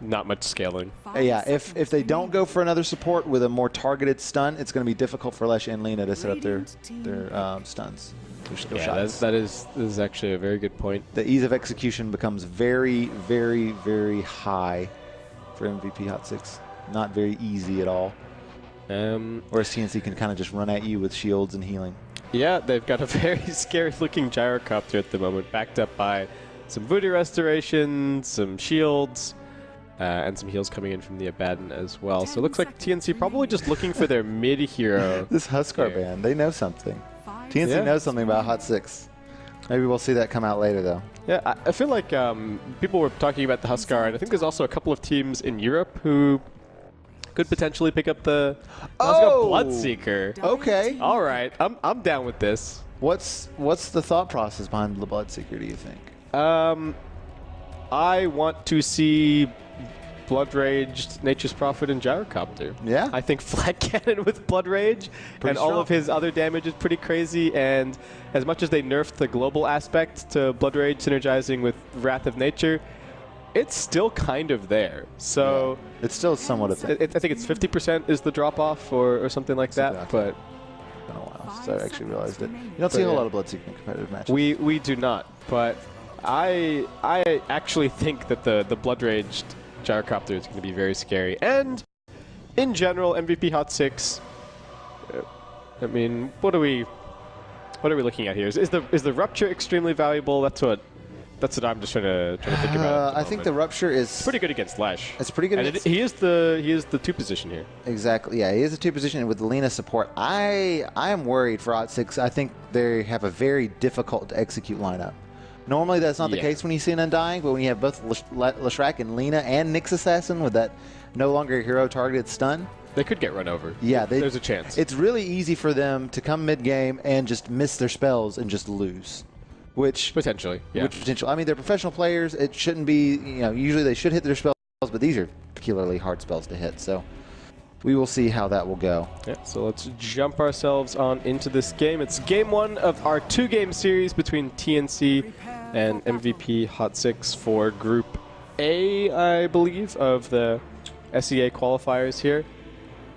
not much scaling. Yeah, if they don't go for another support with a more targeted stun, it's going to be difficult for Lesh and Lina to set up their stuns. Their shots. That is actually a very good point. The ease of execution becomes very, very, very high for MVP Hot6. Not very easy at all. Whereas TNC can kind of just run at you with shields and healing. Yeah, they've got a very scary-looking gyrocopter at the moment, backed up by some voodoo restoration, some shields, and some heals coming in from the Abaddon as well. So it looks like TNC probably just looking for their mid-hero. This Huskar band, they know something. TNC knows something about Hot6. Maybe we'll see that come out later, though. Yeah, I feel like people were talking about the Huskar, and I think there's also a couple of teams in Europe who could potentially pick up the Bloodseeker. Okay. All right, I'm down with this. What's the thought process behind the Bloodseeker, do you think? I want to see Blood Rage, Nature's Prophet, and Gyrocopter. Yeah. I think Flat Cannon with Blood Rage and all of his other damage is pretty crazy. And as much as they nerfed the global aspect to Blood Rage synergizing with Wrath of Nature, it's still kind of there. So it's still somewhat a thing. I think it's 50% is the drop off or something like that. But it's been a while since I actually realized it. You don't see a whole lot of Bloodseeker in competitive matches. We do not. But I actually think that the Blood Rage Gyrocopter is going to be very scary. And in general, MVP Hot6, I mean, what are we looking at here? Is the Rupture extremely valuable? That's what I'm just trying to think about. I think the Rupture is pretty good against Lash. It's pretty good. And he is the 2 position here. Exactly. Yeah, he is a 2 position with the Lina support. I am worried for Hot6. I think they have a very difficult to execute lineup. Normally that's not the case when you see an Undying, but when you have both Leshrac and Lina and Nyx Assassin with that no longer hero targeted stun, they could get run over. Yeah, there's a chance. It's really easy for them to come mid game and just miss their spells and just lose. Which potentially, yeah. I mean, they're professional players. It shouldn't be, usually they should hit their spells, but these are peculiarly hard spells to hit. So we will see how that will go. Yeah, so let's jump ourselves on into this game. It's game 1 of our 2-game series between TNC and MVP Hot6 for Group A, I believe, of the SEA qualifiers here.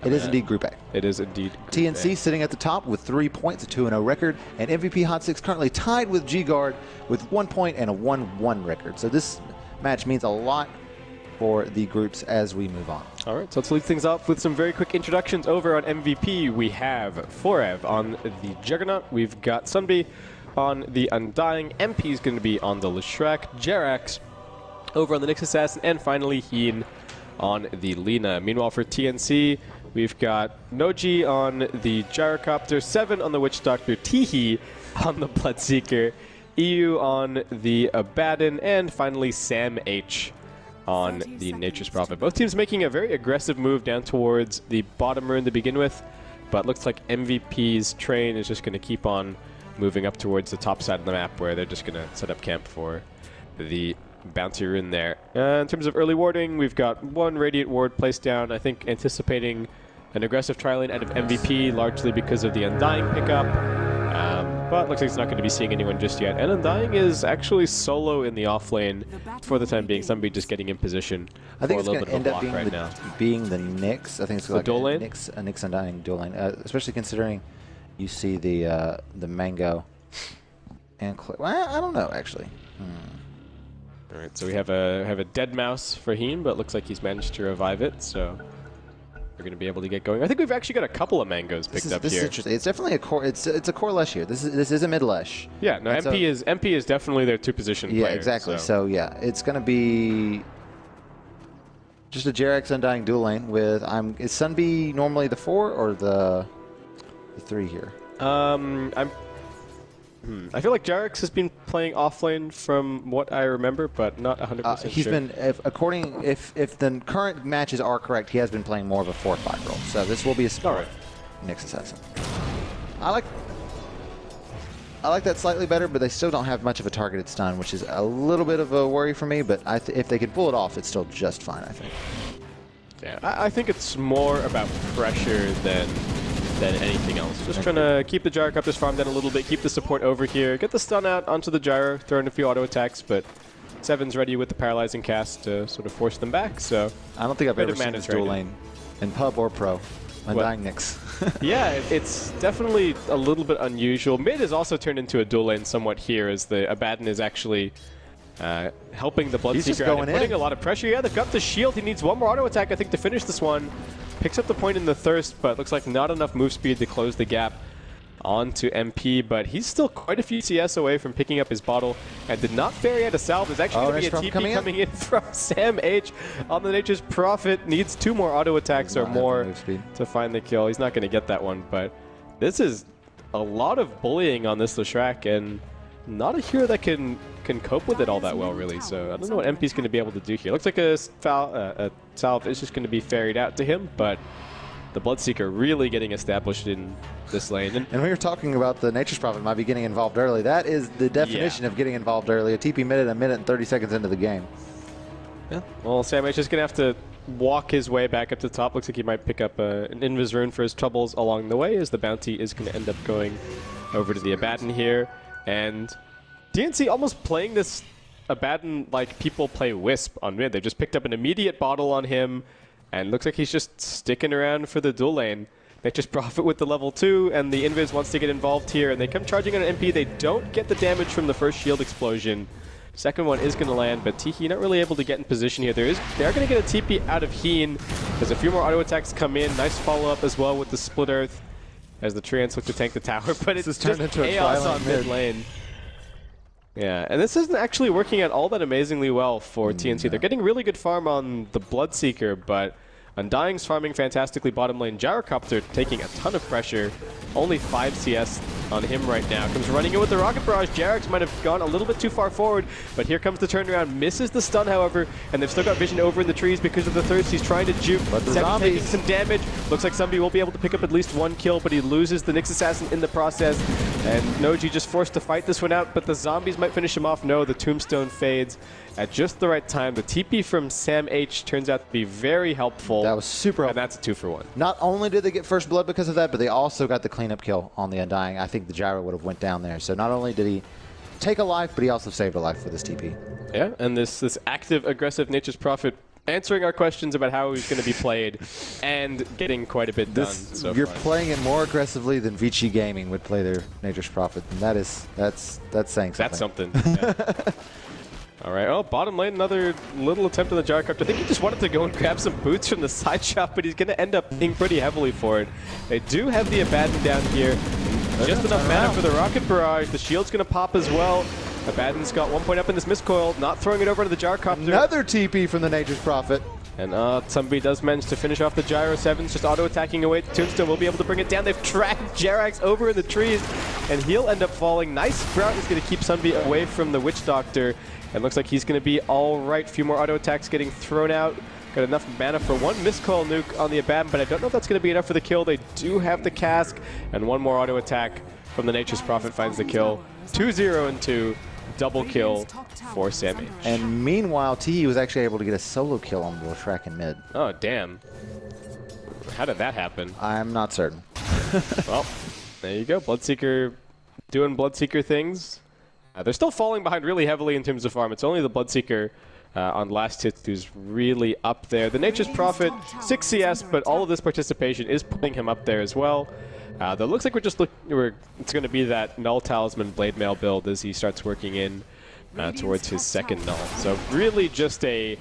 It is indeed Group A. It is indeed Group TNC A. Sitting at the top with 3 points, a 2-0 record, and MVP Hot6 currently tied with G-Guard with 1 point and a 1-1 record. So this match means a lot for the groups as we move on. All right, so let's lead things off with some very quick introductions. Over on MVP, we have Forev on the Juggernaut. We've got Sunby on the Undying. MP is going to be on the Leshrac. Jerax over on the Nyx Assassin. And finally, Heen on the Lina. Meanwhile, for TNC, we've got Noji on the Gyrocopter, 7 on the Witch Doctor, Teehee on the Bloodseeker, EU on the Abaddon, and finally Sam H on the Nature's Prophet. Both teams making a very aggressive move down towards the bottom rune to begin with, but looks like MVP's train is just going to keep on moving up towards the top side of the map where they're just going to set up camp for the bounty rune there. In terms of early warding, we've got 1 Radiant Ward placed down, I think anticipating an aggressive trialing out of MVP, largely because of the Undying pickup. But looks like it's not going to be seeing anyone just yet. And Undying is actually solo in the off lane for the time being. Somebody just getting in position I think for a it's little going bit to of end a up block being the Nyx. I think it's The like dual lane? a Nyx Undying dual lane, especially considering you see the Mango and well, I don't know actually. All right, so we have a dead mouse for Heen, but looks like he's managed to revive it. So we're going to be able to get going. I think we've actually got a couple of mangoes picked up this here. Is interesting. It's definitely a core. It's a core Lesh here. This is a mid Lesh. Yeah, no, MP is definitely their 2 position player. Yeah, exactly. So yeah, it's going to be just a Jerax Undying dual lane with is Sunby normally the 4 or the 3 here? I feel like Jerax has been playing offlane from what I remember, but not 100% He's sure. been, if the current matches are correct, he has been playing more of a 4-5 role. So this will be a support Nyx Assassin. I like that slightly better, but they still don't have much of a targeted stun, which is a little bit of a worry for me. But if they could pull it off, it's still just fine, I think. Yeah, I think it's more about pressure than anything else. Just trying to keep the Gyrocopter's farm down a little bit, keep the support over here, get the stun out onto the Gyro, throw in a few auto attacks, but Seven's ready with the paralyzing cast to sort of force them back. So I don't think I've ever bit of seen mana this dual trading. lane in pub or pro. Undying Nyx. Yeah, it's definitely a little bit unusual. Mid has also turned into a dual lane somewhat here, as the Abaddon is actually helping the Bloodseeker out and putting a lot of pressure. Yeah, they've got the shield. He needs one more auto attack, I think, to finish this one. Picks up the point in the Thirst, but looks like not enough move speed to close the gap onto MP, but he's still quite a few CS away from picking up his bottle and did not ferry out a salve. There's actually going to be a TP coming in from Sam H on the Nature's Prophet. Needs 2 more auto attacks or more to find the kill. He's not going to get that one, but this is a lot of bullying on this Leshrac, and not a hero that can cope with it all that well, really. So I don't know what MP's going to be able to do here. Looks like a salve is just going to be ferried out to him, but the Bloodseeker really getting established in this lane. And we were talking about the Nature's Prophet might be getting involved early. That is the definition of getting involved early. A TP mid at a minute and 30 seconds into the game. Yeah. Well, Sam H is going to have to walk his way back up to the top. Looks like he might pick up an Invis rune for his troubles along the way, as the bounty is going to end up going over to the Abaddon here. And TNC almost playing this Abaddon like people play Wisp on mid. They just picked up an immediate bottle on him, and looks like he's just sticking around for the dual lane. They just profit with the level 2, and the Invis wants to get involved here, and they come charging on an MP. They don't get the damage from the first shield explosion. Second one is going to land, but Tiki not really able to get in position here. They are going to get a TP out of Heen. There's a few more auto attacks come in. Nice follow-up as well with the Split Earth as the Treants look to tank the tower, but it's just chaos on mid lane. Yeah, and this isn't actually working out all that amazingly well for TNC. They're getting really good farm on the Bloodseeker, but Undying's farming fantastically bottom lane. Gyrocopter taking a ton of pressure. Only 5 CS on him right now. Comes running in with the Rocket Barrage. Jerax might have gone a little bit too far forward, but here comes the turnaround. Misses the stun, however, and they've still got vision over in the trees because of the Thirst. He's trying to juke. But the Seven taking some damage. Looks like somebody will be able to pick up at least 1 kill, but he loses the Nyx Assassin in the process. And Noji just forced to fight this one out, but the zombies might finish him off. No, the Tombstone fades at just the right time. The TP from Sam H turns out to be very helpful. That was super helpful. And that's a 2 for 1. Not only did they get first blood because of that, but they also got the cleanup kill on the Undying. I think the Gyro would have went down there. So not only did he take a life, but he also saved a life with this TP. Yeah, and this active, aggressive Nature's Prophet answering our questions about how he's going to be played and getting quite a bit done so You're far. playing it more aggressively than Vici Gaming would play their Nature's Prophet, and that's saying something. That's something. Yeah. All right. Oh, bottom lane, another little attempt on the Gyrocopter. I think he just wanted to go and grab some boots from the side shop, but he's going to end up paying pretty heavily for it. They do have the Abaddon down here. Just enough mana for the Rocket Barrage. The shield's going to pop as well. Abaddon's got 1 point up in this Mistcoil, not throwing it over to the Gyrocopter. Another TP from the Nature's Prophet. And somebody does manage to finish off the Gyro 7s, just auto-attacking away. Tombstone will be able to bring it down. They've tracked Jerax over in the trees, and he'll end up falling. Nice Sprout is going to keep Sunbeam away from the Witch Doctor. And looks like he's going to be all right. Few more auto attacks getting thrown out. Got enough mana for 1 Mistcoil nuke on the Abaddon, but I don't know if that's going to be enough for the kill. They do have the cask, and 1 more auto attack from the Nature's Prophet finds the kill. 2-0 and 2. Double kill for Sam H. And meanwhile, T was actually able to get a solo kill on the Leshrac in mid. Oh, damn. How did that happen? I'm not certain. Well, there you go. Bloodseeker doing Bloodseeker things. They're still falling behind really heavily in terms of farm. It's only the Bloodseeker on last hit who's really up there. The Nature's Prophet, 6 CS, but all of this participation is putting him up there as well. Though it looks like it's going to be that Null Talisman Blade Mail build as he starts working in towards his second Null. So really just a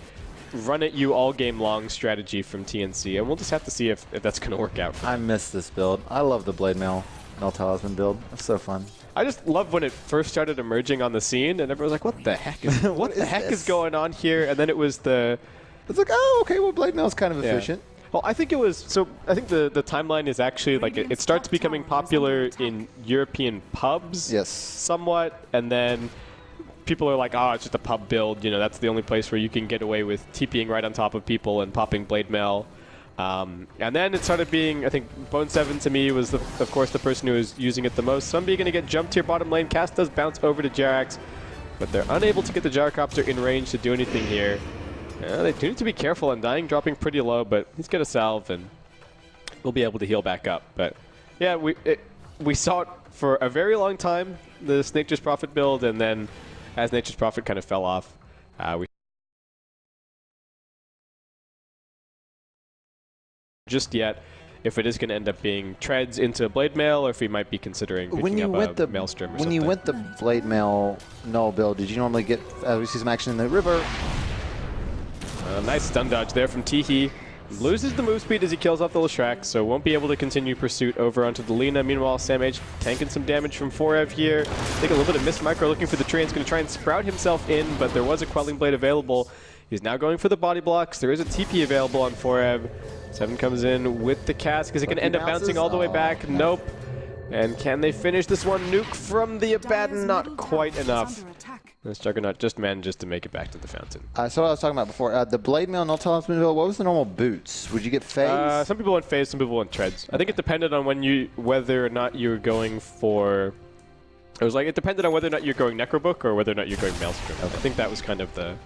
run at you all game long strategy from TNC, and we'll just have to see if that's going to work out. I miss this build. I love the Blade Mail Null Talisman build. It's so fun. I just love when it first started emerging on the scene, and everyone was like, "What the heck is what the heck is going on here?" And then it was it's like, oh, okay, well, Blade Mail's kind of efficient. Well, I think it was, so I think the timeline is actually, like, it starts becoming popular in European pubs. Yes. Somewhat, and then people are like, oh, it's just a pub build, you know, that's the only place where you can get away with TPing right on top of people and popping Blade Mail. And then it started being, I think, Bone 7 to me was, of course, the person who was using it the most. Somebody going to get jumped here bottom lane. Cast does bounce over to Jerax, but they're unable to get the Gyrocopter in range to do anything here. They do need to be careful. Undying dropping pretty low, but he's got a salve, and we'll be able to heal back up. But yeah, we saw it for a very long time, this Nature's Prophet build, and then as Nature's Prophet kind of fell off, We just yet if it is going to end up being treads into blade mail, or if we might be considering picking up a maelstrom or something. When you went the blade mail null build, did you normally get we see some action in the river? Nice stun dodge there from Teehee. Loses the move speed as he kills off the Leshrac, so won't be able to continue pursuit over onto the Lina. Meanwhile, Sam H tanking some damage from 4ev here. I think a little bit of missed micro looking for the Treant's going to try and sprout himself in, but there was a Quelling Blade available. He's now going for the body blocks. There is a TP available on 4ev. 7 comes in with the cast. Is it going to end up bouncing all the way back? Nope. And can they finish this one? Nuke from the Abaddon, not quite enough. This Juggernaut just manages to make it back to the fountain. So what I was talking about before, the blade mail null talisman build, what was the normal boots? Would you get phase? Some people went phase, some people went treads. I think it depended on whether or not you were going for... it depended on whether or not you're going Necrobook or whether or not you're going Maelstrom. Okay. I think that was kind of the,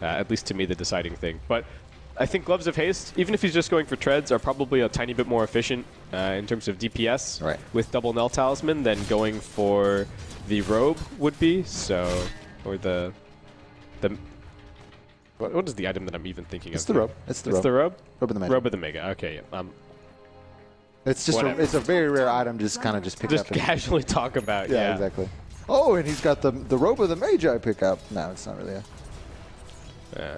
at least to me, the deciding thing. But I think Gloves of Haste, even if he's just going for treads, are probably a tiny bit more efficient in terms of DPS with double Null Talisman than going for the robe would be. So, or the what is the item that I'm even thinking of? It's the robe. It's the robe. It's the robe? Robe of the Mega. Robe of the Mega. Okay, yeah. It's just it's a very rare item to just kind of pick up. Just casually talk about, yeah. Exactly. Oh, and he's got the Robe of the Magi pickup. No, it's not really a...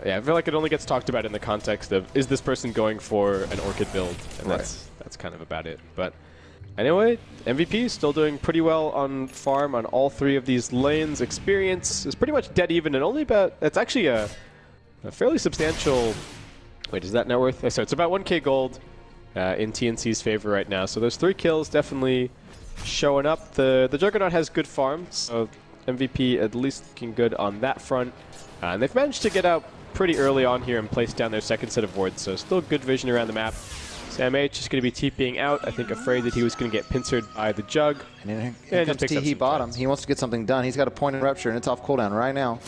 yeah, I feel like it only gets talked about in the context of, is this person going for an Orchid build? And that's kind of about it. But anyway, MVP still doing pretty well on farm on all 3 of these lanes. Experience is pretty much dead even, and only about... It's actually a fairly substantial... Wait, is that net worth? So it's about 1k gold in TNC's favor right now. So those 3 kills definitely showing up. The Juggernaut has good farm, so MVP at least looking good on that front. And they've managed to get out pretty early on here and place down their second set of wards, so still good vision around the map. Sam H is going to be TPing out, I think afraid that he was going to get pincered by the Jug. And here comes Teehee bottom. He wants to get something done. He's got a point in Rupture, and it's off cooldown right now.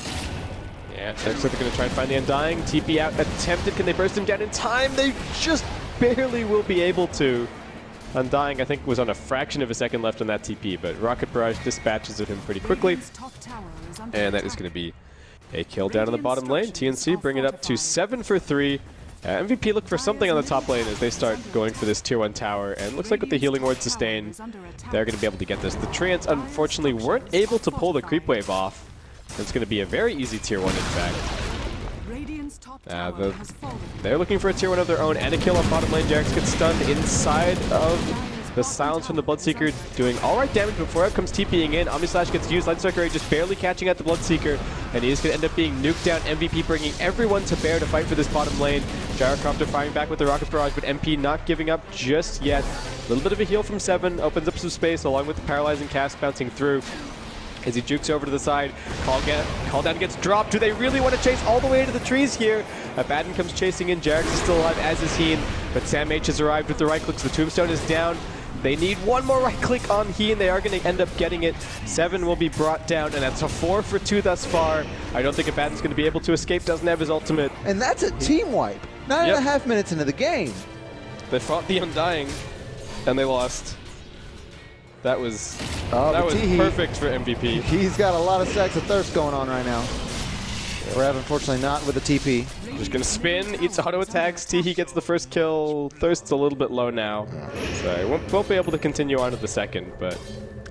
Yeah, looks like they're going to try and find the Undying. TP out attempted. Can they burst him down in time? They just barely will be able to. Undying, I think, was on a fraction of a second left on that TP, but Rocket Barrage dispatches of him pretty quickly. And that is going to be a kill down in the bottom lane. TNC bring it up to 7 for 3. MVP look for something on the top lane as they start going for this tier 1 tower. And looks like with the healing ward sustain, they're going to be able to get this. The Treants, unfortunately, weren't able to pull the creep wave off. It's going to be a very easy tier 1, in fact. They're looking for a tier 1 of their own and a kill on bottom lane. Jax gets stunned inside of the silence from the Bloodseeker, doing alright damage before it comes TPing in. Omnislash gets used, Light Striker just barely catching at the Bloodseeker, and he is going to end up being nuked down. MVP bringing everyone to bear to fight for this bottom lane. Gyrocopter firing back with the Rocket Barrage, but MP not giving up just yet. A little bit of a heal from 7, opens up some space along with the paralyzing cast bouncing through. As he jukes over to the side, call down gets dropped. Do they really want to chase all the way into the trees here? Abaddon comes chasing in. Jarex is still alive, as is Heen, but Sam H has arrived with the right clicks. The Tombstone is down. They need one more right click on Heen. They are going to end up getting it. 7 will be brought down, and that's a 4 for 2 thus far. I don't think Abaddon's going to be able to escape. Doesn't have his ultimate. And that's a team wipe. 9.5 minutes into the game. They fought the Undying, and they lost. That was perfect for MVP. He's got a lot of sex and thirst going on right now. Rev, unfortunately, not with the TP. Just going to spin, eats auto attacks. Teehee gets the first kill. Thirst's a little bit low now. So he won't be able to continue on to the second, but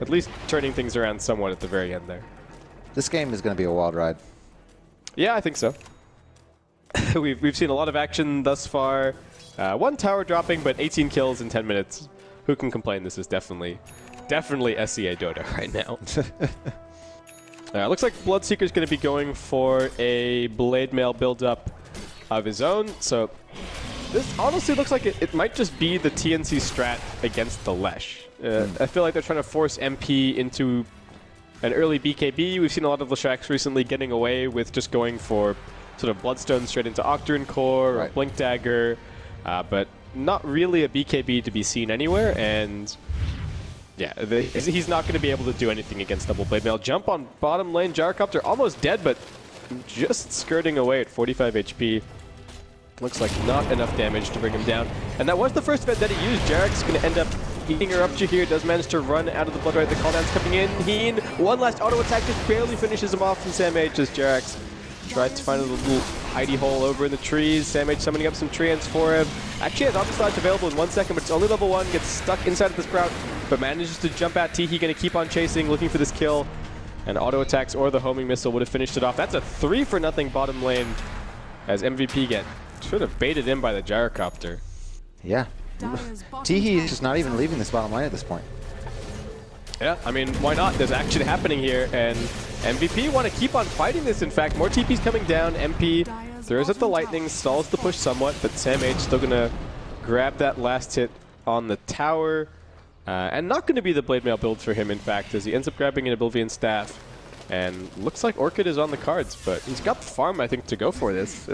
at least turning things around somewhat at the very end there. This game is going to be a wild ride. Yeah, I think so. We've seen a lot of action thus far. 1 tower dropping, but 18 kills in 10 minutes. Who can complain? This is definitely SCA Dota right now. Looks like Bloodseeker's going to be going for a Blade Mail build-up of his own. So this honestly looks like it might just be the TNC strat against the Lesh. I feel like they're trying to force MP into an early BKB. We've seen a lot of Leshracs recently getting away with just going for sort of Bloodstone straight into Octarine Core or Blink Dagger, but not really a BKB to be seen anywhere. And yeah, he's not going to be able to do anything against double Blade Mail. Jump on bottom lane. Gyrocopter almost dead, but just skirting away at 45 HP. Looks like not enough damage to bring him down. And that was the first event that he used. Jarek's going to end up eating her up to here. Does manage to run out of the Blood Right. The call down's coming in. Heen, one last auto attack, just barely finishes him off from Sam H as Jarex Tried to find a little hidey hole over in the trees. SamH summoning up some treants for him. Actually has Optus Dodge available in 1 second, but it's only level 1. Gets stuck inside of the Sprout, but manages to jump at Teehee. Going to keep on chasing, looking for this kill. And auto attacks or the homing missile would have finished it off. That's a 3-for-0 bottom lane as MVP get sort of baited in by the gyrocopter. Yeah. Teehee is just not even leaving this bottom lane at this point. Yeah, I mean, why not? There's action happening here, and MVP want to keep on fighting this. In fact, more TP's coming down. MP throws at the lightning, stalls the push somewhat, but SamH still going to grab that last hit on the tower. And not going to be the Blade Mail build for him, in fact, as he ends up grabbing an Oblivion Staff. And looks like Orchid is on the cards, but he's got the farm, I think, to go for this.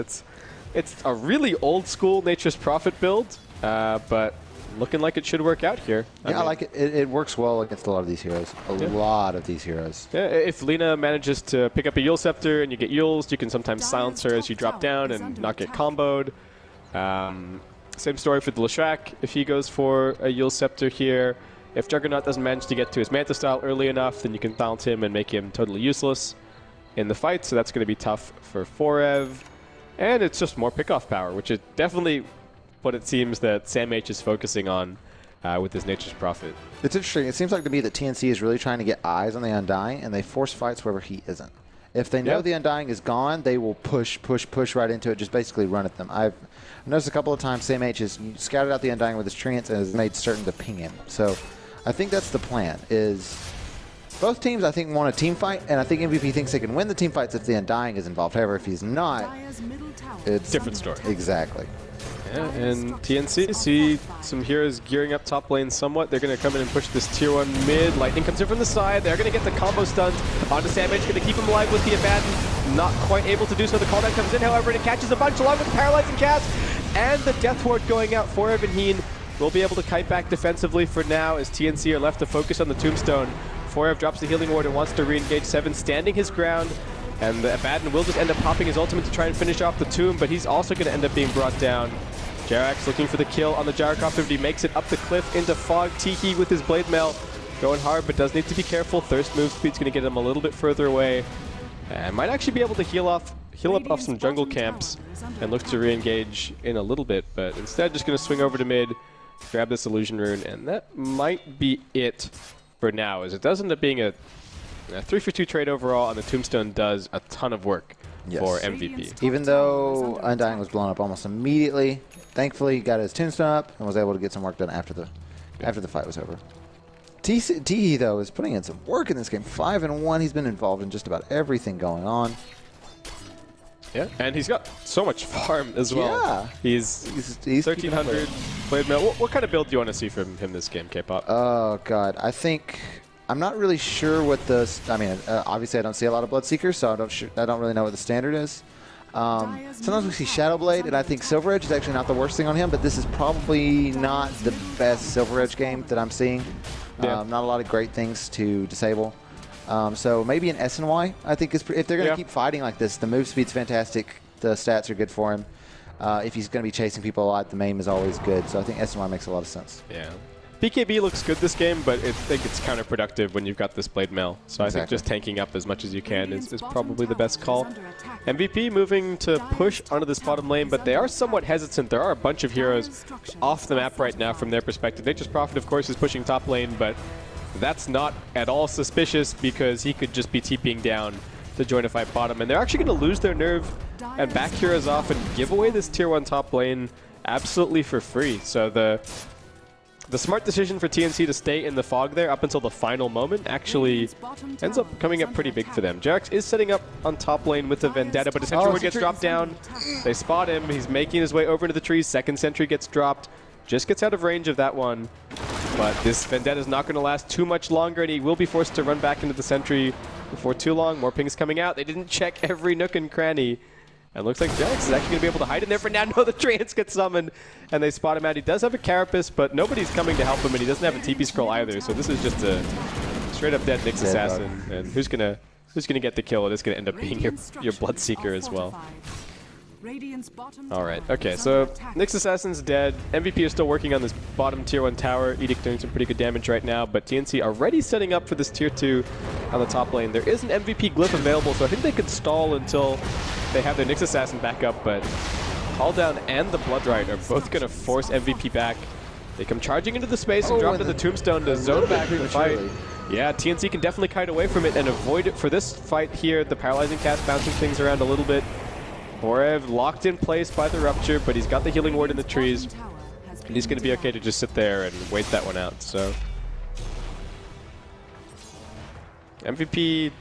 It's a really old-school Nature's Prophet build, but looking like it should work out here. Yeah, I like it. It works well against a lot of these heroes. A lot of these heroes. Yeah, if Lina manages to pick up a Yule Scepter and you get Yules, you can sometimes silence her as you drop down and not get comboed. Same story for the Leshrac if he goes for a Yule Scepter here. If Juggernaut doesn't manage to get to his Manta Style early enough, then you can silence him and make him totally useless in the fight, so that's going to be tough for Forev. And it's just more pickoff power, which is definitely what it seems that SamH is focusing on with his Nature's Prophet. It's interesting. It seems like to me that TNC is really trying to get eyes on the Undying, and they force fights wherever he isn't. If they know the Undying is gone, they will push right into it, just basically run at them. I've noticed a couple of times SamH has scouted out the Undying with his treants and has made certain to ping him. So I think that's the plan, is both teams, I think, want a team fight, and I think MVP thinks they can win the team fights if the Undying is involved. However, if he's not, it's different story. Exactly. Yeah, and TNC see some heroes gearing up top lane somewhat. They're going to come in and push this tier 1 mid. Lightning comes in from the side. They're going to get the combo stunned onto SamH. Going to keep him alive with the Abaddon. Not quite able to do so. The cooldown comes in, however, and it catches a bunch along with the Paralyzing Cast. And the Death Ward going out for Evanheen. Will be able to kite back defensively for now as TNC are left to focus on the Tombstone. Forev drops the Healing Ward and wants to re-engage 7, standing his ground. And the Abaddon will just end up popping his ultimate to try and finish off the Tomb, but he's also going to end up being brought down. Jerax looking for the kill on the Gyrocopter, but he makes it up the cliff into Fog. Teehee with his Blade Mail going hard, but does need to be careful. Thirst move speed's going to get him a little bit further away. And might actually be able to heal up off some jungle camps and look to re-engage in a little bit, but instead just going to swing over to mid, grab this Illusion Rune, and that might be it for now, as it does end up being a 3-for-2 trade overall, and the Tombstone does a ton of work for MVP. Even though Undying was blown up almost immediately, thankfully he got his Tombstone up and was able to get some work done after the fight was over. Teehee, though, is putting in some work in this game. 5-1. He's been involved in just about everything going on. Yeah, and he's got so much farm as well. Yeah. He's 1300 Blade Mail. What kind of build do you want to see from him this game, K-Pop? Oh, God. I'm not really sure what the... I mean, obviously I don't see a lot of Bloodseekers, so I don't really know what the standard is. Sometimes we see Shadowblade, and I think Silver Edge is actually not the worst thing on him, but this is probably not the best Silver Edge game that I'm seeing. Not a lot of great things to disable. So maybe an SNY, I think, is if they're going to keep fighting like this, the move speed's fantastic, the stats are good for him. If he's going to be chasing people a lot, the maim is always good. So I think SNY makes a lot of sense. Yeah. BKB looks good this game, but I think it's counterproductive when you've got this Blade Mail. So I think just tanking up as much as you can is probably the best call. MVP moving to push onto this bottom lane, but they are somewhat hesitant. There are a bunch of heroes off the map right now from their perspective. Nature's Prophet, of course, is pushing top lane, but that's not at all suspicious because he could just be TPing down to join a fight bottom. And they're actually going to lose their nerve and back heroes off and give away this tier 1 top lane absolutely for free. So the smart decision for TNC to stay in the fog there up until the final moment actually ends up coming up pretty big for them. Jerax is setting up on top lane with the Vendetta, but his Sentry Ward gets dropped down. They spot him. He's making his way over into the trees. Second Sentry gets dropped. Just gets out of range of that one. But this Vendetta is not going to last too much longer, and he will be forced to run back into the Sentry before too long. More pings coming out. They didn't check every nook and cranny. And looks like Jerax is actually going to be able to hide in there for now. No, the Treants get summoned, and they spot him out. He does have a Carapace, but nobody's coming to help him, and he doesn't have a TP scroll either. So this is just a straight-up dead Nyx Assassin. And who's gonna get the kill? It is going to end up being your Bloodseeker as well. All right, okay, so Nyx Assassin's dead. MVP is still working on this bottom tier 1 tower. Edict doing some pretty good damage right now, but TNC already setting up for this tier 2 on the top lane. There is an MVP glyph available, so I think they could stall until they have their Nyx Assassin back up, but Call Down and the Bloodright are both going to force MVP back. They come charging into the space and drop to the Tombstone to zone back the fight. Yeah, TNC can definitely kite away from it and avoid it for this fight here. The Paralyzing Cast bouncing things around a little bit. Forev locked in place by the Rupture, but he's got the Healing Ward in the trees. And he's going to be okay to just sit there and wait that one out, so. MVP,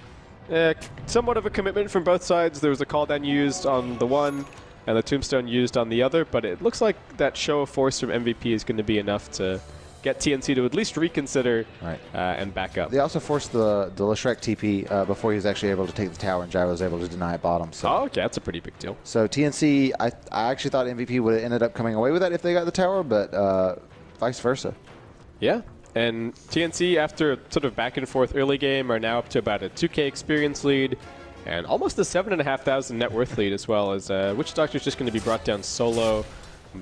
somewhat of a commitment from both sides. There was a Call Down used on the one and the Tombstone used on the other, but it looks like that show of force from MVP is going to be enough to get TNC to at least reconsider and back up. They also forced the Leshrac TP before he was actually able to take the tower, and Gyro was able to deny it bottom. So. Oh, okay, that's a pretty big deal. So TNC, I actually thought MVP would have ended up coming away with that if they got the tower, but vice versa. Yeah, and TNC, after a sort of back and forth early game, are now up to about a 2K experience lead and almost a 7,500 net worth lead as well, as Witch Doctor's just going to be brought down solo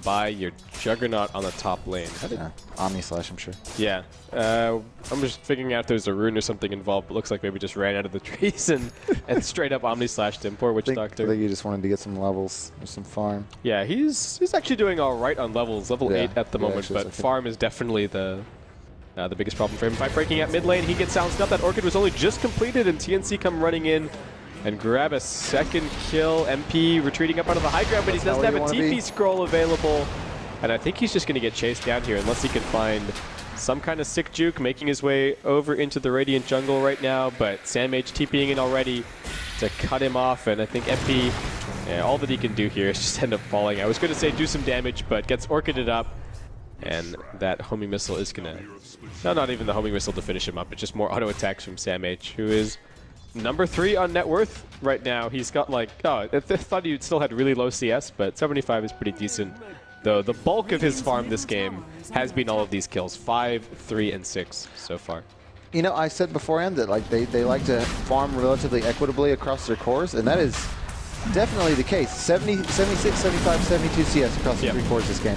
by your Juggernaut on the top lane. Omni Slash, I'm sure. Yeah. I'm just figuring out if there's a rune or something involved, but looks like maybe just ran out of the trees and straight up Omni Slashed him. Poor Witch Doctor. I think he just wanted to get some levels or some farm. Yeah, he's actually doing all right on levels. Level 8 at the moment, but farm is definitely the biggest problem for him. Fight breaking at mid lane, he gets silenced up. That Orchid was only just completed, and TNC come running in and grab a second kill. MP retreating up onto the high ground, but he doesn't have a TP scroll available. And I think he's just going to get chased down here unless he can find some kind of sick juke, making his way over into the Radiant jungle right now. But SamH TPing in already to cut him off, and I think MP, all that he can do here is just end up falling. I was going to say do some damage, but gets Orchided up. And that homing missile is going to... No, not even the homing missile to finish him up. It's just more auto attacks from SamH, who is number 3 on net worth right now. He's got like... Oh, I thought he still had really low CS, but 75 is pretty decent. Though the bulk of his farm this game has been all of these kills. 5, 3, and 6 so far. You know, I said beforehand that like they like to farm relatively equitably across their cores, and that is definitely the case. 70, 76, 75, 72 CS across the 3 cores this game.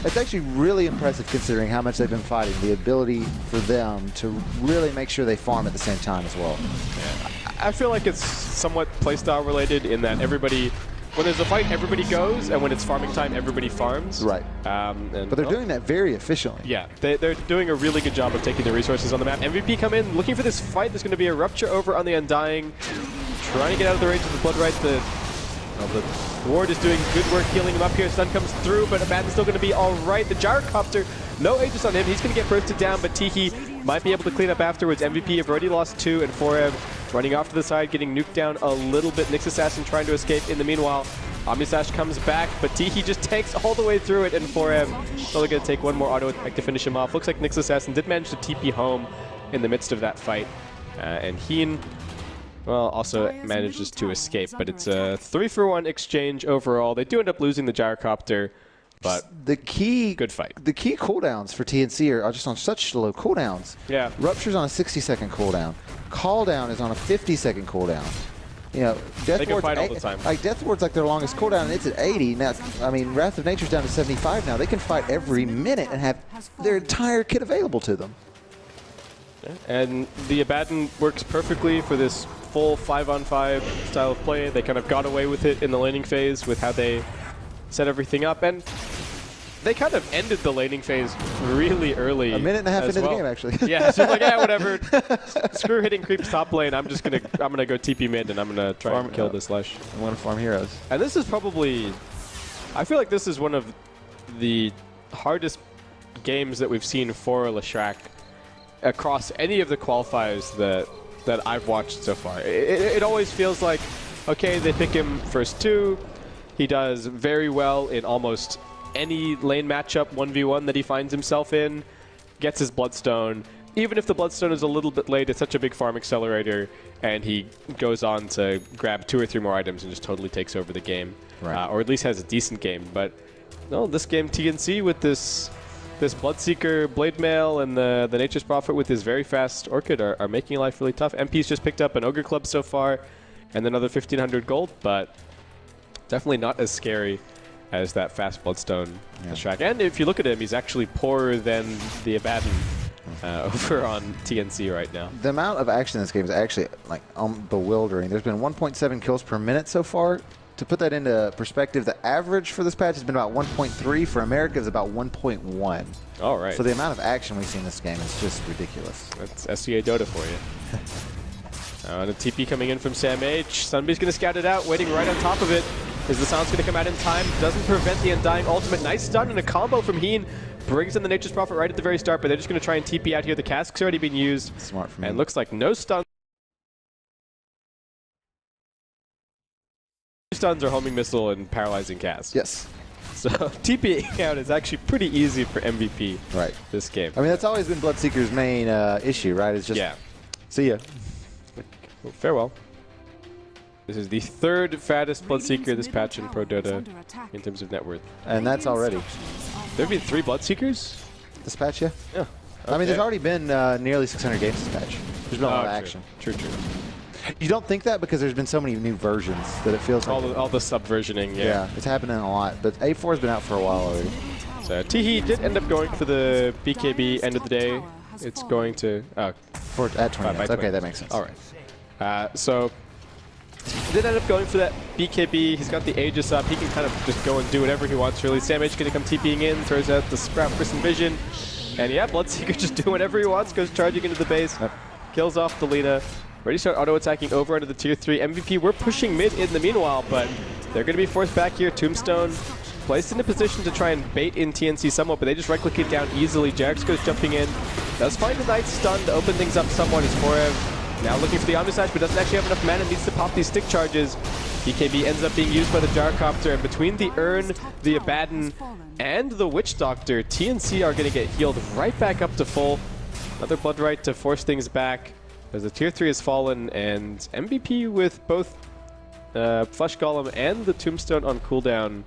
It's actually really impressive considering how much they've been fighting. The ability for them to really make sure they farm at the same time as well. Yeah. I feel like it's somewhat playstyle related in that everybody, when there's a fight, everybody goes, and when it's farming time, everybody farms. Right. But they're doing that very efficiently. Yeah, they're doing a really good job of taking the resources on the map. MVP come in, looking for this fight. There's going to be a Rupture over on the Undying. Trying to get out of the range of the Bloodright. The Ward is doing good work healing him up here. Stun comes through, but Abaddon's still going to be all right. The Gyrocopter, no Aegis on him. He's going to get bursted down, but Tiki might be able to clean up afterwards. MVP have already lost 2, and Forev running off to the side, getting nuked down a little bit. Nyx Assassin trying to escape. In the meanwhile, Omnislash comes back, but Tiki just tanks all the way through it, and Forev only going to take one more auto attack to finish him off. Looks like Nyx Assassin did manage to TP home in the midst of that fight, and Heen, well, also manages to escape, but it's a 3-for-1 exchange overall. They do end up losing the Gyrocopter, but good fight. The key cooldowns for TNC are just on such low cooldowns. Yeah. Rupture's on a 60-second cooldown. Call Down is on a 50-second cooldown. You know, Death Ward's all the time. Like Death Ward's like their longest cooldown, and it's at 80. Now, I mean, Wrath of Nature's down to 75 now. They can fight every minute and have their entire kit available to them. Yeah. And the Abaddon works perfectly for this full 5-on-5 style of play. They kind of got away with it in the laning phase with how they set everything up, and they kind of ended the laning phase really early. A minute and a half into the game, actually. Yeah, it's just like, yeah, whatever. Screw hitting creeps top lane. I'm gonna go TP mid, and I'm gonna try and kill this Lesh. I want to farm heroes. And this is probably, I feel like this is one of the hardest games that we've seen for Leshrac across any of the qualifiers that I've watched so far. It always feels like, okay, they pick him first 2. He does very well in almost any lane matchup 1v1 that he finds himself in, gets his Bloodstone. Even if the Bloodstone is a little bit late, it's such a big farm accelerator, and he goes on to grab 2 or 3 more items and just totally takes over the game. Right. Or at least has a decent game. But no, this game TNC with this Bloodseeker, Blade Mail, and the Nature's Prophet with his very fast Orchid are making life really tough. MP's just picked up an Ogre Club so far, and another 1,500 gold, but definitely not as scary as that fast Bloodstone Leshrac. And if you look at him, he's actually poorer than the Abaddon over on TNC right now. The amount of action in this game is actually like bewildering. There's been 1.7 kills per minute so far to put that into perspective, the average for this patch has been about 1.3. For America, is about 1.1. All right. So the amount of action we see in this game is just ridiculous. That's SCA Dota for you. And a TP coming in from Sam H. Sunbee's going to scout it out, waiting right on top of it. Is the silence going to come out in time? Doesn't prevent the Undying ultimate. Nice stun and a combo from Heen. Brings in the Nature's Prophet right at the very start, but they're just going to try and TP out here. The cask's already been used. Smart from And me. looks like no stun. Stuns are homing missile and paralyzing cask. Yes. So TPing out is actually pretty easy for MVP Right. this game. I mean, that's always been Bloodseeker's main issue, right? It's just, Yeah. see ya. Well, farewell. This is the third fattest Bloodseeker this patch in Pro Dota in terms of net worth. And that's already. There have been 3 Bloodseekers? This patch, yeah. Yeah. I mean, there's already been nearly 600 games this patch. There's been a lot of action. True. You don't think that because there's been so many new versions that it feels like. All the subversioning, Yeah, it's happening a lot. But A4 has been out for a while already. So Teehee did end up going for the BKB end of the day. It's going to... At 20 minutes. Okay, that makes sense. All right. So he did end up going for that BKB. He's got the Aegis up. He can kind of just go and do whatever he wants, really. Sam H going to come TPing in, throws out the Sprout Prison Vision. And yeah, Bloodseeker just doing whatever he wants, goes charging into the base, kills off the Lina. Ready to start auto-attacking over into the Tier 3 MVP. We're pushing mid in the meanwhile, but they're going to be forced back here. Tombstone placed in a position to try and bait in TNC somewhat, but they just right-click it down easily. Jax goes jumping in. Does find a nice stun to open things up somewhat as Forev now looking for the Omnislash, but doesn't actually have enough mana, needs to pop these stick charges. BKB ends up being used by the Gyrocopter, and between the Urn, the Abaddon, and the Witch Doctor, TNC are going to get healed right back up to full. Another Blood Right to force things back as the Tier 3 has fallen, and MVP with both Flesh Golem and the Tombstone on cooldown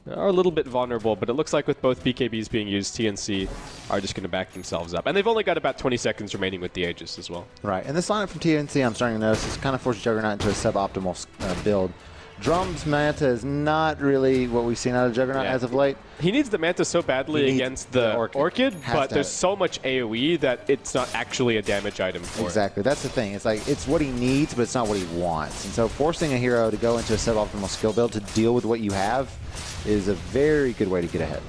are a little bit vulnerable, but it looks like with both BKBs being used, TNC are just going to back themselves up. And they've only got about 20 seconds remaining with the Aegis as well. Right, and this lineup from TNC, I'm starting to notice, is kind of forced Juggernaut into a suboptimal build. Drum's Manta is not really what we've seen out of Juggernaut as of late. He needs the Manta so badly against the Orchid, but there's so much AoE that it's not actually a damage item for Exactly, that's the thing. It's like, it's what he needs, but it's not what he wants. And so forcing a hero to go into a suboptimal skill build to deal with what you have is a very good way to get ahead.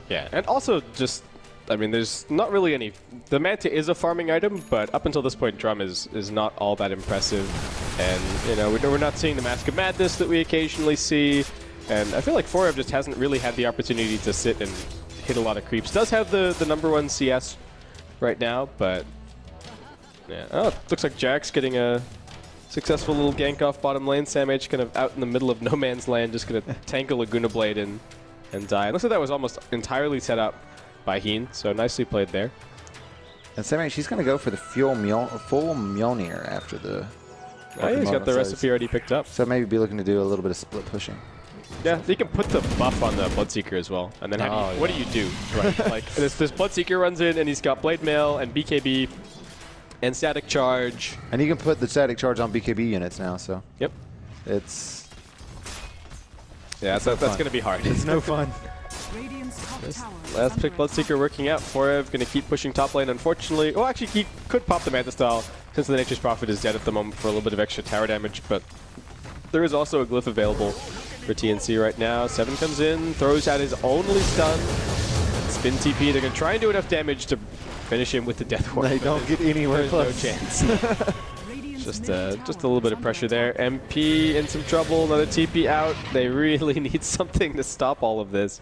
Yeah, and also just, I mean, there's not really any... The Manta is a farming item, but up until this point, Drum is not all that impressive. And, you know, we're not seeing the Mask of Madness that we occasionally see. And I feel like Forev just hasn't really had the opportunity to sit and hit a lot of creeps. Does have the #1 CS right now, but... Yeah. Oh, looks like Jax getting a successful little gank off bottom lane. Sam H kind of out in the middle of no man's land, just going to tank a Laguna Blade and die. It looks like that was almost entirely set up by Heen, so nicely played there. And Sam H, he's going to go for the full Mjolnir after the... Oh, yeah, he's got the recipe already picked up. So maybe be looking to do a little bit of split pushing. Yeah, you can put the buff on the Bloodseeker as well. And then what do you do? Right. Like this Bloodseeker runs in and he's got Blade Mail and BKB and Static Charge. And you can put the Static Charge on BKB units now, so... Yep. It's... Yeah, that's going to be hard. It's no fun. Last pick Bloodseeker working out. Forev going to keep pushing top lane, unfortunately. Oh, actually, he could pop the Manta Style since the Nature's Prophet is dead at the moment for a little bit of extra tower damage, but there is also a glyph available for TNC right now. Seven comes in, throws out his only stun. Spin TP. They're going to try and do enough damage to finish him with the Death Ward. They don't get anywhere close. No chance. Just a little bit of pressure there. MP in some trouble. Another TP out. They really need something to stop all of this.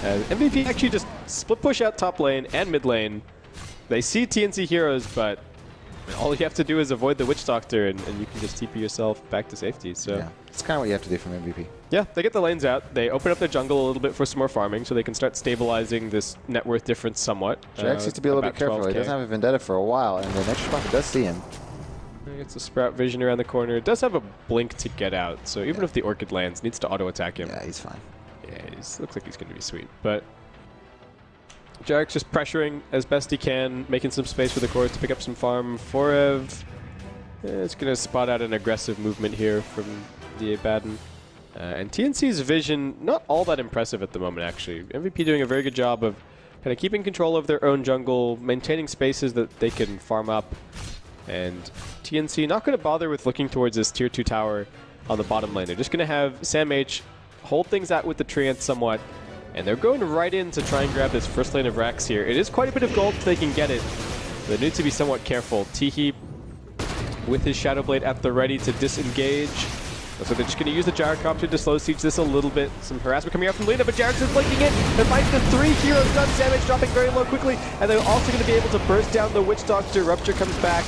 MVP actually just split push out top lane and mid lane. They see TNC heroes, but all you have to do is avoid the Witch Doctor, and you can just TP yourself back to safety. So yeah, it's kind of what you have to do from MVP. Yeah, they get the lanes out. They open up their jungle a little bit for some more farming, so they can start stabilizing this net worth difference somewhat. Jax needs to be a little bit careful. 12K. He doesn't have a Vendetta for a while, and the Nature's Prophet does see him. He gets a Sprout Vision around the corner. It does have a blink to get out, so even if the Orchid lands, needs to auto-attack him. Yeah, he's fine. Yeah, looks like he's going to be sweet. But Jax just pressuring as best he can, making some space for the cores to pick up some farm. Forev is going to spot out an aggressive movement here from the Abaddon. And TNC's vision, not all that impressive at the moment, actually. MVP doing a very good job of kind of keeping control of their own jungle, maintaining spaces that they can farm up. And TNC not going to bother with looking towards this tier 2 tower on the bottom lane. They're just going to have Sam H hold things out with the Treant somewhat, and they're going right in to try and grab this first lane of Rax here. It is quite a bit of gold if they can get it. They need to be somewhat careful. Teehee with his Shadow Blade at the ready to disengage. So they're just going to use the Gyrocopter to slow siege this a little bit. Some harassment coming out from Lena, but Jarek's is blinking it. They're fighting the 3 heroes done. Damage dropping very low quickly, and they're also going to be able to burst down the Witch Doctor. Rupture comes back.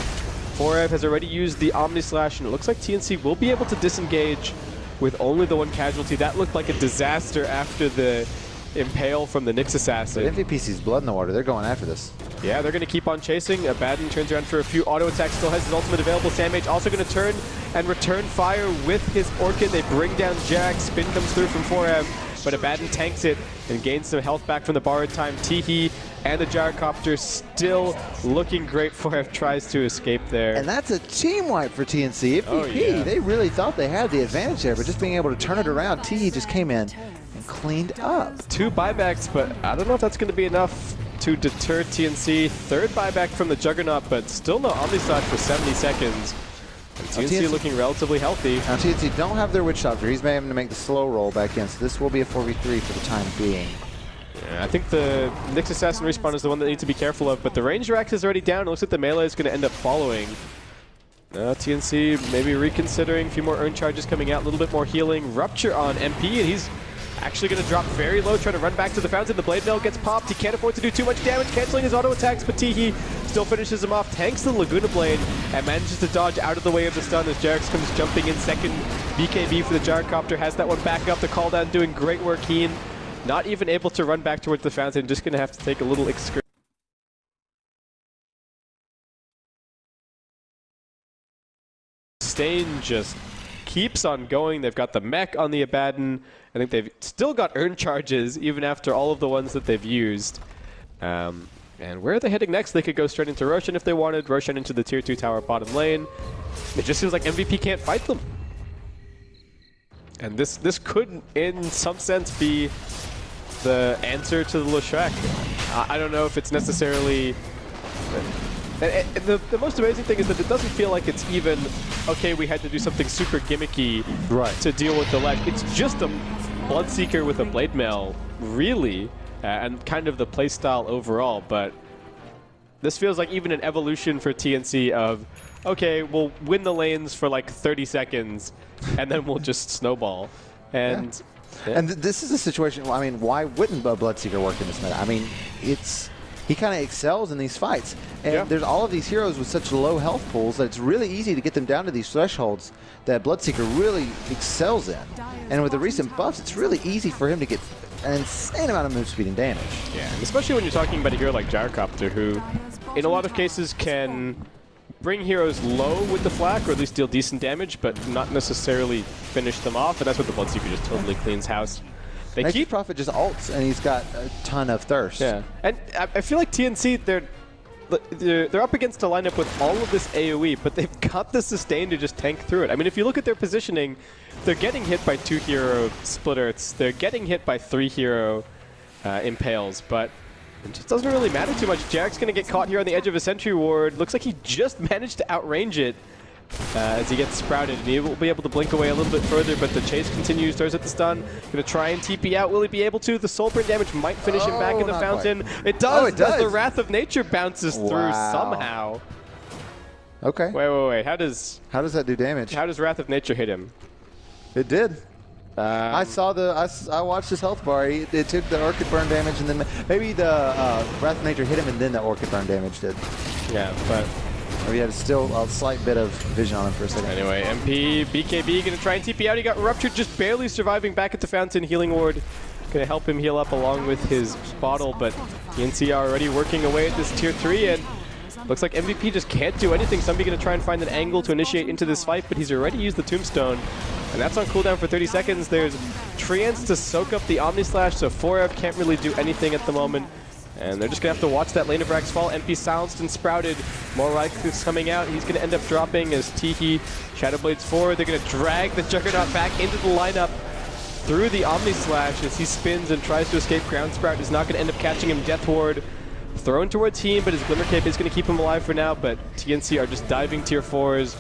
Forev has already used the Omni Slash, and it looks like TNC will be able to disengage with only the 1 casualty. That looked like a disaster after the impale from the Nyx Assassin. But MVP sees blood in the water. They're going after this. Yeah, they're going to keep on chasing. Abaddon turns around for a few auto attacks, still has his ultimate available. Sam H also going to turn and return fire with his Orchid. They bring down Jarek. Spin comes through from Forev, but Abaddon tanks it and gains some health back from the borrowed time. Teehee and the Gyrocopter still looking great. Forev tries to escape there. And that's a team wipe for TNC. MVP, they really thought they had the advantage there, but just being able to turn it around, Teehee just came in and cleaned up. 2 buybacks, but I don't know if that's going to be enough to deter TNC. 3rd buyback from the Juggernaut, but still no Omnislash for 70 seconds. And TNC looking relatively healthy. Now TNC don't have their Witch Doctor. He's able to make the slow roll back in, so this will be a 4v3 for the time being. Yeah, I think the Nyx Assassin respawn is the one that needs to be careful of, but the range Rax is already down. It looks like the melee is going to end up following. TNC maybe reconsidering. A few more Urn Charges coming out, a little bit more healing. Rupture on MP, and he's actually going to drop very low, trying to run back to the fountain. The Blade Mail gets popped. He can't afford to do too much damage, canceling his auto attacks, but Teehee still finishes him off, tanks the Laguna Blade, and manages to dodge out of the way of the stun as Jarex comes jumping in second. BKB for the Gyrocopter has that one back up. The call down doing great work. Heen not even able to run back towards the fountain, just going to have to take a little excursion. Stain just keeps on going. They've got the mech on the Abaddon. I think they've still got Urn Charges even after all of the ones that they've used. And where are they heading next? They could go straight into Roshan if they wanted. Roshan into the tier 2 tower bottom lane. It just seems like MVP can't fight them. And this could, in some sense, be the answer to the Leshrac. I don't know if it's necessarily... The most amazing thing is that it doesn't feel like it's even, okay, we had to do something super gimmicky to deal with the lag. It's just a Bloodseeker with a Blade Mail, really, and kind of the playstyle overall. But this feels like even an evolution for TNC of, okay, we'll win the lanes for like 30 seconds, and then we'll just snowball. And and this is a situation, I mean, why wouldn't a Bloodseeker work in this meta? I mean, he kind of excels in these fights. And there's all of these heroes with such low health pools that it's really easy to get them down to these thresholds that Bloodseeker really excels in. And with the recent buffs, it's really easy for him to get an insane amount of move speed and damage. Yeah, and especially when you're talking about a hero like Gyrocopter, who in a lot of cases can bring heroes low with the flak, or at least deal decent damage, but not necessarily finish them off, and that's what the Bloodseeker just totally cleans house. They keep Prophet just ults, and he's got a ton of thirst. Yeah, and I feel like TNC, they're up against a lineup with all of this AoE, but they've got the sustain to just tank through it. I mean, if you look at their positioning, they're getting hit by 2 hero splitterts, they're getting hit by 3 hero impales, but it just doesn't really matter too much. Jarek's going to get caught here on the edge of a Sentry Ward. Looks like he just managed to outrange it as he gets sprouted, and he will be able to blink away a little bit further, but the chase continues. Throws at the stun. Going to try and TP out. Will he be able to? The Soulburn damage might finish him back in the fountain. Quite. It does. It does. As the Wrath of Nature bounces through somehow. Okay. Wait. How does that do damage? How does Wrath of Nature hit him? It did. I watched his health bar. It took the Orchid Burn damage, and then maybe the Wrath of Nature hit him, and then the Orchid Burn damage did. Yeah, but we had still a slight bit of vision on him for a second. Anyway, MP, BKB going to try and TP out. He got Ruptured, just barely surviving back at the fountain. Healing Ward going to help him heal up along with his bottle, but TNC are already working away at this tier 3, and looks like MVP just can't do anything. Somebody going to try and find an angle to initiate into this fight, but he's already used the Tombstone, and that's on cooldown for 30 seconds. There's Treants to soak up the Omni Slash, so Forev can't really do anything at the moment. And they're just going to have to watch that lane of Rax fall. MP silenced and sprouted. More Rax coming out. He's going to end up dropping as Teehee Shadow Blades forward. They're going to drag the Juggernaut back into the lineup through the Omni Slash as he spins and tries to escape. Ground Sprout is not going to end up catching him. Death Ward thrown towards Heen, but his Glimmer Cape is going to keep him alive for now. But TNC are just diving tier 4s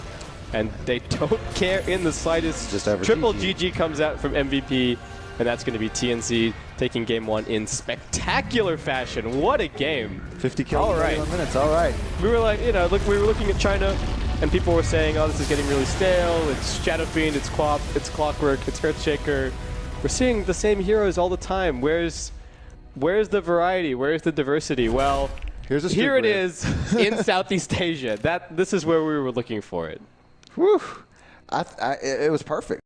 and they don't care in the slightest. Just over Triple GG. GG comes out from MVP, and that's going to be TNC taking game 1 in spectacular fashion. What a game. 50 kills All in right. 31 minutes. All right. We were like, look, we were looking at China, and people were saying, oh, this is getting really stale. It's Shadow Fiend, it's Quap, it's Clockwork, it's Earthshaker. We're seeing the same heroes all the time. Where's the variety? Where's the diversity? Well, Here's a here it streak is in Southeast Asia. This is where we were looking for it. Whew. It was perfect.